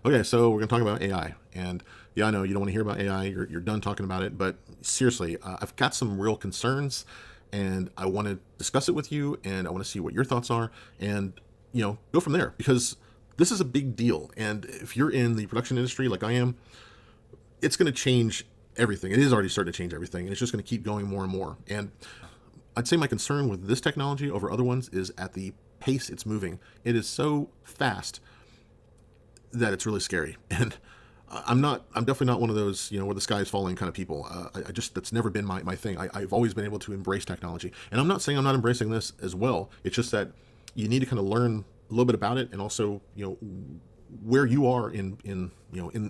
Okay, so we're going to talk about AI. And yeah, I know you don't want to hear about AI. You're done talking about it. But seriously, I've got some real concerns and I want to discuss it with you and I want to see what your thoughts are and, go from there because this is a big deal. And if you're in the production industry like I am, it's going to change everything. It is already starting to change everything. And it's just going to keep going more and more. And I'd say my concern with this technology over other ones is at the pace it's moving. It is so fast that it's really scary. And I'm definitely not one of those, where the sky is falling kind of people. That's never been my thing. I've always been able to embrace technology. And I'm not saying I'm not embracing this as well. It's just that you need to kind of learn a little bit about it and also, where you are in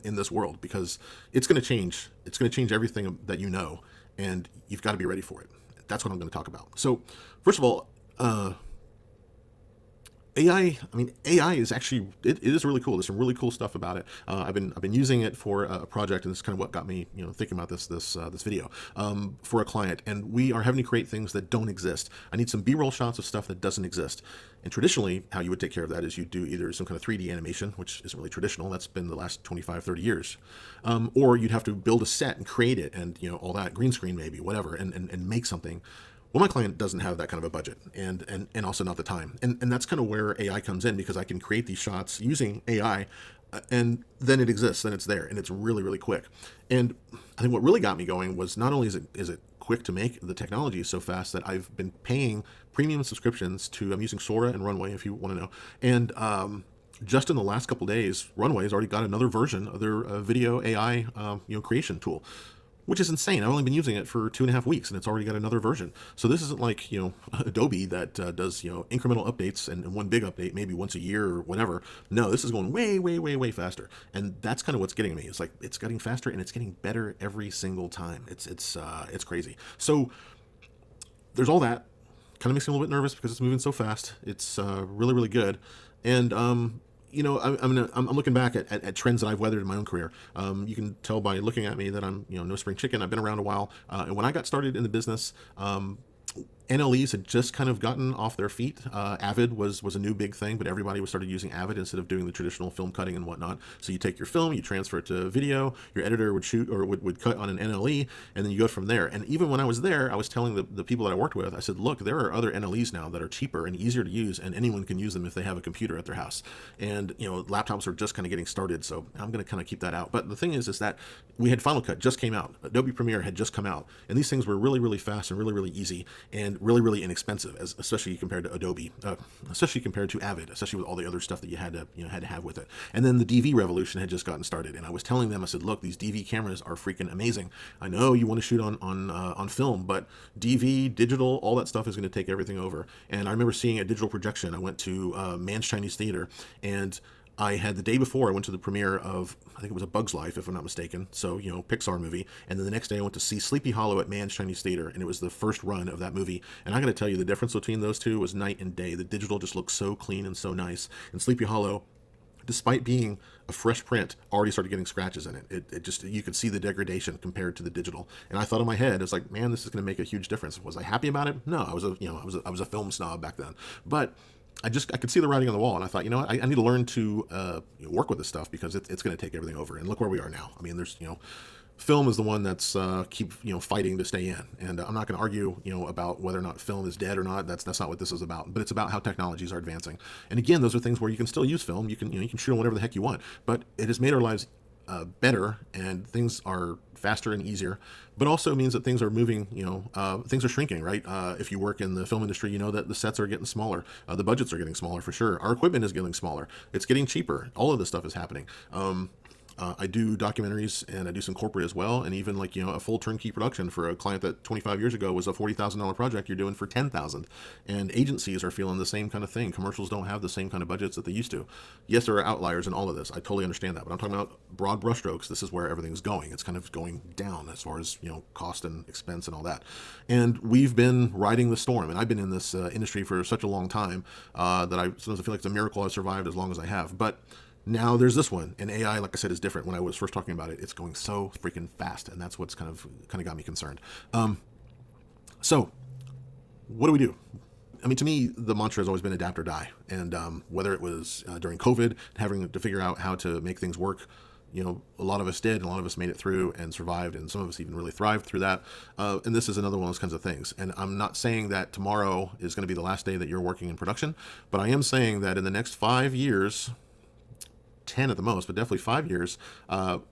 this world because it's going to change. It's going to change everything that you know, and you've got to be ready for it. That's what I'm going to talk about. So, first of all, AI. I mean, AI is actually it is really cool. There's some really cool stuff about it. I've been using it for a project, and this is kind of what got me thinking about this video for a client. And we are having to create things that don't exist. I need some B-roll shots of stuff that doesn't exist. And traditionally, how you would take care of that is you do either some kind of 3D animation, which isn't really traditional. That's been the last 25, 30 years, or you'd have to build a set and create it, and all that green screen maybe, whatever, and make something. Well, my client doesn't have that kind of a budget and also not the time. And that's kind of where AI comes in because I can create these shots using AI and then it exists, then it's there, and it's really, really quick. And I think what really got me going was not only is it quick to make, the technology is so fast that I've been paying premium subscriptions to, I'm using Sora and Runway if you want to know. And just in the last couple days, Runway has already got another version of their video AI creation tool, which is insane. I've only been using it for 2.5 weeks and it's already got another version. So this isn't like, Adobe that does, incremental updates and one big update maybe once a year or whatever. No, this is going way, way, way, way faster. And that's kind of what's getting me. It's like, it's getting faster and it's getting better every single time. It's crazy. So there's all that. Kind of makes me a little bit nervous because it's moving so fast. It's really, really good. And I'm looking back at trends that I've weathered in my own career. You can tell by looking at me that I'm, no spring chicken. I've been around a while. And when I got started in the business, NLEs had just kind of gotten off their feet. Avid was a new big thing, but everybody was started using Avid instead of doing the traditional film cutting and whatnot. So you take your film, you transfer it to video, your editor would shoot or would cut on an NLE, and then you go from there. And even when I was there, I was telling the people that I worked with, I said, look, there are other NLEs now that are cheaper and easier to use, and anyone can use them if they have a computer at their house. And, laptops are just kind of getting started, so I'm going to kind of keep that out. But the thing is that we had Final Cut just came out. Adobe Premiere had just come out, and these things were really, really fast and really, really easy and really, really inexpensive, especially compared to Adobe, especially compared to Avid, especially with all the other stuff that you had to have with it. And then the DV revolution had just gotten started, and I was telling them, I said, look, these DV cameras are freaking amazing. I know you want to shoot on film, but DV, digital, all that stuff is going to take everything over. And I remember seeing a digital projection. I went to Man's Chinese Theater, and I had the day before, I went to the premiere of, I think it was A Bug's Life, if I'm not mistaken. So, Pixar movie. And then the next day I went to see Sleepy Hollow at Man's Chinese Theater, and it was the first run of that movie. And I got to tell you, the difference between those two was night and day. The digital just looked so clean and so nice. And Sleepy Hollow, despite being a fresh print, already started getting scratches in it. It just, you could see the degradation compared to the digital. And I thought in my head, it was like, man, this is going to make a huge difference. Was I happy about it? No, I was a film snob back then. But I could see the writing on the wall, and I thought, I need to learn to work with this stuff because it's going to take everything over. And look where we are now. I mean, there's, film is the one that's keep fighting to stay in, and I'm not going to argue about whether or not film is dead or not. That's not what this is about. But it's about how technologies are advancing. And again, those are things where you can still use film. You can shoot on whatever the heck you want. But it has made our lives better, and things are faster and easier, but also means that things are moving, things are shrinking, right? If you work in the film industry, you know that the sets are getting smaller, the budgets are getting smaller for sure. Our equipment is getting smaller. It's getting cheaper. All of this stuff is happening. I do documentaries and I do some corporate as well. And even like, a full turnkey production for a client that 25 years ago was a $40,000 project, you're doing for 10,000. And agencies are feeling the same kind of thing. Commercials don't have the same kind of budgets that they used to. Yes, there are outliers in all of this. I totally understand that, but I'm talking about broad brushstrokes. This is where everything's going. It's kind of going down as far as, cost and expense and all that. And we've been riding the storm. And I've been in this industry for such a long time that I sometimes feel like it's a miracle I've survived as long as I have. But now there's this one, and AI, like I said, is different. When I was first talking about it, it's going so freaking fast, and that's what's kind of got me concerned. So, what do we do? I mean, to me, the mantra has always been adapt or die. And whether it was during COVID, having to figure out how to make things work, a lot of us did, and a lot of us made it through and survived, and some of us even really thrived through that. And this is another one of those kinds of things. And I'm not saying that tomorrow is going to be the last day that you're working in production, but I am saying that in the next 5 years, 10 at the most, but definitely 5 years,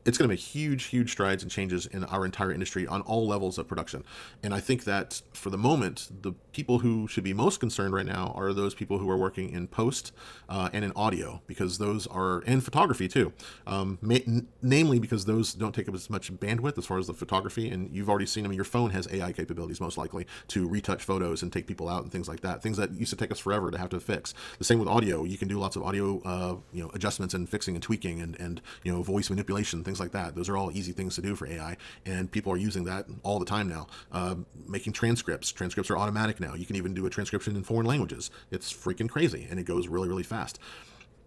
it's going to make huge strides and changes in our entire industry on all levels of production. And I think that for the moment, the people who should be most concerned right now are those people who are working in post and in audio, because those are, and photography too, namely because those don't take up as much bandwidth as far as the photography. And you've already seen them. Your phone has AI capabilities, most likely, to retouch photos and take people out and things like that, things that used to take us forever to have to fix. The same with audio. You can do lots of audio adjustments and fixing and tweaking and voice manipulation, things like that. Those are all easy things to do for AI, and people are using that all the time now. Making transcripts are automatic now. You can even do a transcription in foreign languages. It's freaking crazy, and it goes really fast.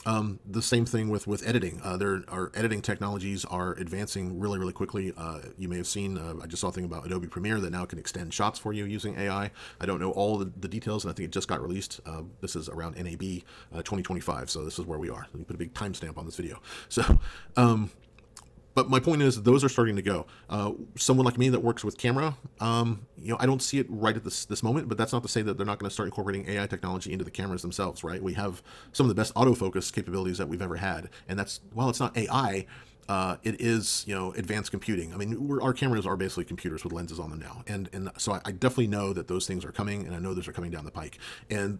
The same thing with editing. There are editing technologies are advancing really quickly. You may have seen, I just saw a thing about Adobe Premiere that now can extend shots for you using AI. I don't know all the details, and I think it just got released. This is around NAB 2025, so this is where we are. Let me put a big timestamp on this video. So, but my point is, those are starting to go. Someone like me that works with camera, I don't see it right at this moment, but that's not to say that they're not going to start incorporating AI technology into the cameras themselves, right? We have some of the best autofocus capabilities that we've ever had, and that's, while it's not AI, it is, advanced computing. I mean, our cameras are basically computers with lenses on them now, and so I definitely know that those things are coming, and I know those are coming down the pike. And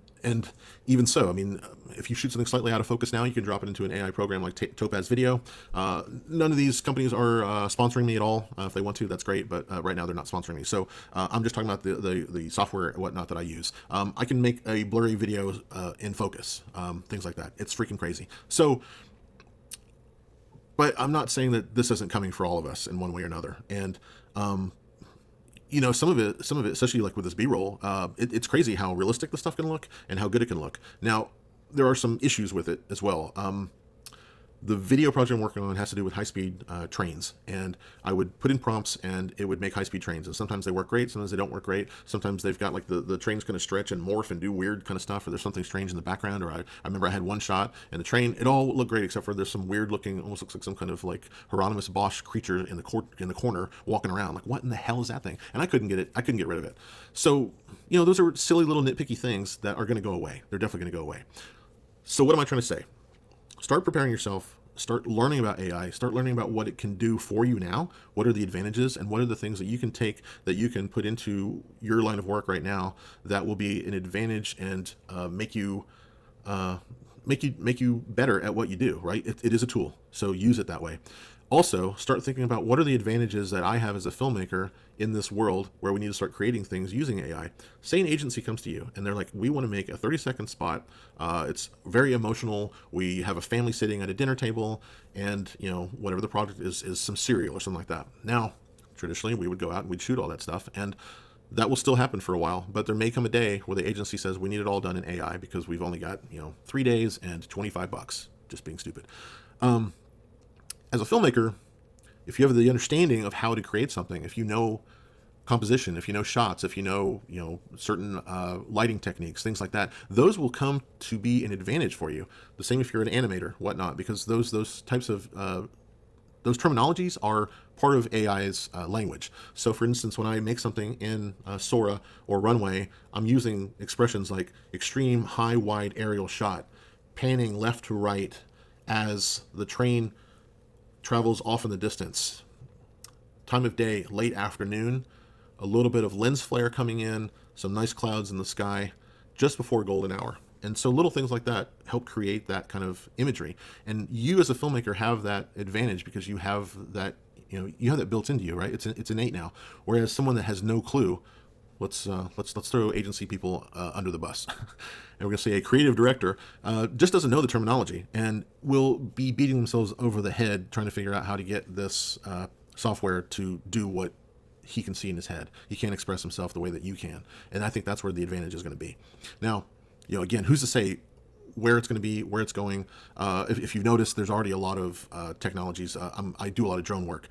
even so, I mean, if you shoot something slightly out of focus now, you can drop it into an AI program like Topaz Video. None of these companies are sponsoring me at all. If they want to, that's great, but right now they're not sponsoring me. So I'm just talking about the software and whatnot that I use. I can make a blurry video in focus, things like that. It's freaking crazy. So. But I'm not saying that this isn't coming for all of us in one way or another. And, some of it, especially like with this B-roll, it's crazy how realistic the stuff can look and how good it can look. Now, there are some issues with it as well. The video project I'm working on has to do with high-speed trains, and I would put in prompts and it would make high-speed trains, and sometimes they work great, sometimes they don't work great. Sometimes they've got like the trains kind of stretch and morph and do weird kind of stuff, or there's something strange in the background, or I remember I had one shot and the train, it all looked great except for there's some weird looking, almost looks like some kind of like Hieronymus Bosch creature in the corner walking around. Like, what in the hell is that thing? And I couldn't get rid of it. So, those are silly little nitpicky things that are going to go away. They're definitely going to go away. So what am I trying to say? Start preparing yourself. Start learning about AI. Start learning about what it can do for you now. What are the advantages, and what are the things that you can take, that you can put into your line of work right now that will be an advantage and make you better at what you do. Right? It is a tool, so use it that way. Also, start thinking about what are the advantages that I have as a filmmaker in this world where we need to start creating things using AI. Say an agency comes to you and they're like, we want to make a 30-second spot. It's very emotional. We have a family sitting at a dinner table, and whatever the project is some cereal or something like that. Now, traditionally, we would go out and we'd shoot all that stuff, and that will still happen for a while, but there may come a day where the agency says we need it all done in AI because we've only got 3 days and $25, just being stupid. As a filmmaker, if you have the understanding of how to create something, if you know composition, if you know shots, if you know certain lighting techniques, things like that, those will come to be an advantage for you. The same if you're an animator, whatnot, because those types of those terminologies are part of AI's language. So, for instance, when I make something in Sora or Runway, I'm using expressions like extreme high wide aerial shot, panning left to right as the train travels off in the distance, time of day, late afternoon, a little bit of lens flare coming in, some nice clouds in the sky, just before golden hour. And so little things like that help create that kind of imagery. And you as a filmmaker have that advantage because you have that, you have that built into you, right? It's innate now. Whereas someone that has no clue, let's throw agency people under the bus. And we're going to say a creative director just doesn't know the terminology and will be beating themselves over the head trying to figure out how to get this software to do what he can see in his head. He can't express himself the way that you can. And I think that's where the advantage is going to be. Now, again, who's to say where it's going to be, where it's going. If you've noticed, there's already a lot of technologies. I do a lot of drone work.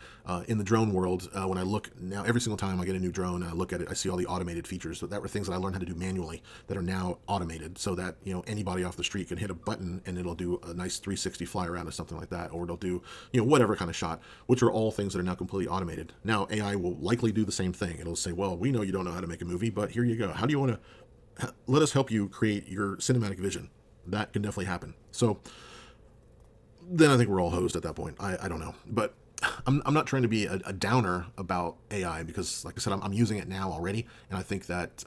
In the drone world, when I look now, every single time I get a new drone, I look at it, I see all the automated features. So that were things that I learned how to do manually that are now automated, so that anybody off the street can hit a button and it'll do a nice 360 fly around or something like that, or it'll do whatever kind of shot, which are all things that are now completely automated. Now AI will likely do the same thing. It'll say, well, we know you don't know how to make a movie, but here you go. How do you want to let us help you create your cinematic vision? That can definitely happen. So then I think we're all hosed at that point. I don't know, but I'm not trying to be a downer about AI, because like I said, I'm using it now already, and I think that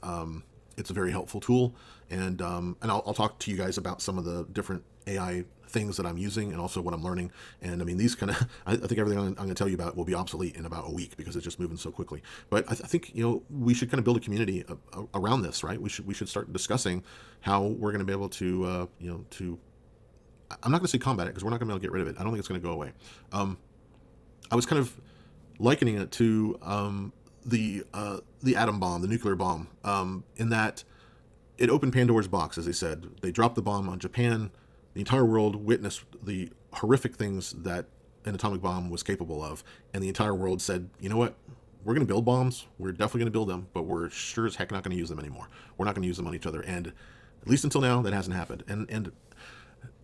it's a very helpful tool, and I'll talk to you guys about some of the different AI things that I'm using and also what I'm learning. And I mean, these kind of, I think everything I'm going to tell you about will be obsolete in about a week, because it's just moving so quickly. But I think, we should kind of build a community around this, right? We should start discussing how we're going to be able to, I'm not going to say combat it, because we're not going to be able to get rid of it. I don't think it's going to go away. I was kind of likening it to the atom bomb, the nuclear bomb, in that it opened Pandora's box, as they said. They dropped the bomb on Japan. The entire world witnessed the horrific things that an atomic bomb was capable of, and the entire world said, you know what? We're going to build bombs. We're definitely going to build them, but we're sure as heck not going to use them anymore. We're not going to use them on each other. And at least until now, that hasn't happened. And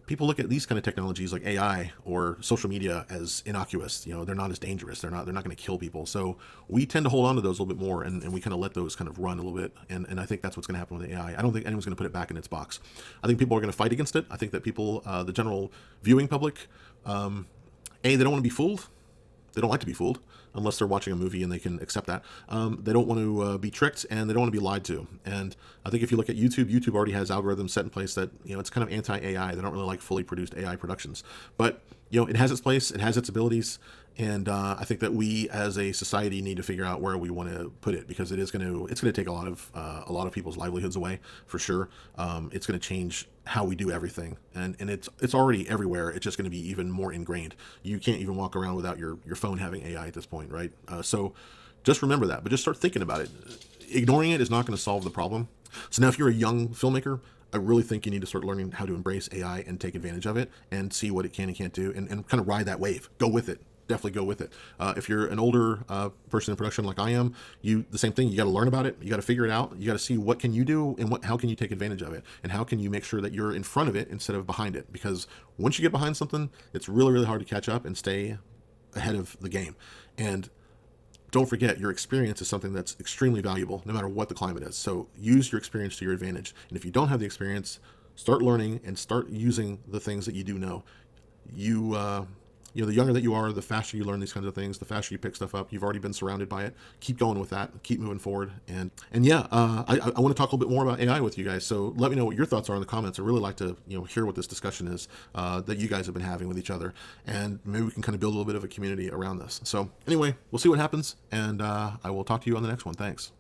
people look at these kind of technologies like AI or social media as innocuous. They're not as dangerous. They're not going to kill people. So we tend to hold on to those a little bit more, and we kind of let those kind of run a little bit. And I think that's what's going to happen with AI. I don't think anyone's going to put it back in its box. I think people are going to fight against it. I think that people, the general viewing public, they don't want to be fooled. They don't like to be fooled unless they're watching a movie and they can accept that. They don't want to be tricked, and they don't want to be lied to. And I think if you look at YouTube already has algorithms set in place that, it's kind of anti-AI. They don't really like fully produced AI productions. But, it has its place, it has its abilities, and I think that we as a society need to figure out where we want to put it, because it's going to take a lot of people's livelihoods away, for sure. It's going to change how we do everything, and it's already everywhere. It's just going to be even more ingrained. You can't even walk around without your phone having AI at this point, right? So just remember that, but just start thinking about it. Ignoring it is not going to solve the problem. So now, if you're a young filmmaker, I really think you need to start learning how to embrace AI and take advantage of it and see what it can and can't do, and kind of ride that wave. Go with it. Definitely go with it. If you're an older person in production like I am, the same thing. You got to learn about it. You got to figure it out. You got to see what can you do, and how can you take advantage of it, and how can you make sure that you're in front of it instead of behind it. Because once you get behind something, it's really, really hard to catch up and stay ahead of the game. And don't forget, your experience is something that's extremely valuable, no matter what the climate is. So use your experience to your advantage. And if you don't have the experience, start learning and start using the things that you do know. The younger that you are, the faster you learn these kinds of things, the faster you pick stuff up. You've already been surrounded by it. Keep going with that. Keep moving forward. And yeah, I want to talk a little bit more about AI with you guys. So let me know what your thoughts are in the comments. I really like to hear what this discussion is that you guys have been having with each other, and maybe we can kind of build a little bit of a community around this. So anyway, we'll see what happens, and I will talk to you on the next one. Thanks.